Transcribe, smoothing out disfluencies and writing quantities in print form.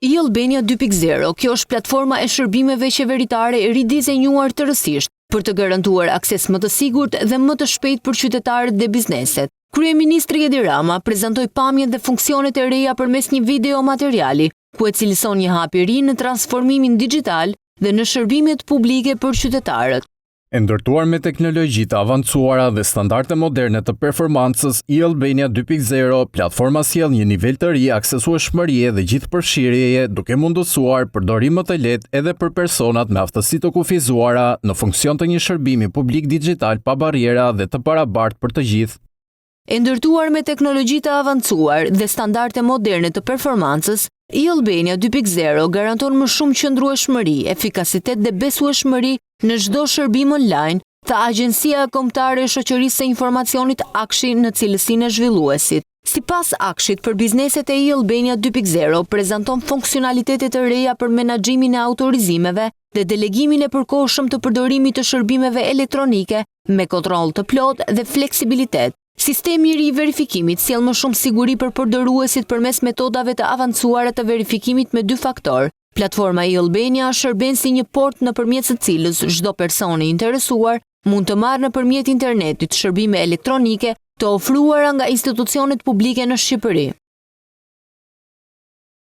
e-Albania 2.0, kjo është platforma e shërbimeve qeveritare ridizenjuar tërësisht për të garantuar akses më të sigurt dhe më të shpejt për qytetarët dhe bizneset. Kryeministri Edi Rama prezantoi pamjet dhe funksionet e reja përmes një video materiali, ku e cilëson një hap i ri në transformimin digjital dhe në shërbimet publike për qytetarët. E ndërtuar me teknologji të avancuara dhe standarde moderne të performancës, e-Albania 2.0, platforma sjell një nivel të ri aksesueshmërie dhe gjithëpërfshirjeje, duke mundësuar përdorim më të lehtë edhe për personat me aftësi të kufizuara në funksion të një shërbimi publik digjital pa barriera dhe të barabartë për të gjithë. E ndërtuar me teknologji të avancuar dhe standarde moderne të performancës, e-Albania 2.0 garanton më shumë qëndrueshmëri, efikasitet dhe besueshmëri në çdo shërbim online, tha Agjencia Kombëtare e Shoqërisë së Informacionit Akshi në cilësinë e zhvilluesit. Sipas Akshit, për bizneset e e-Albania 2.0 prezanton funksionalitete të reja për menaxhimin e autorizimeve dhe delegimin e përkohshëm të përdorimit të shërbimeve elektronike me kontroll të plotë dhe fleksibilitet. Sistemi i ri i verifikimit sjell më shumë siguri për përdoruesit përmes metodave të avancuara të verifikimit me 2 faktor. Platforma e-Albania shërben si një port nëpërmjet së cilës çdo person i interesuar mund të marrë nëpërmjet internetit shërbime elektronike të ofruara nga institucionet publike në Shqipëri.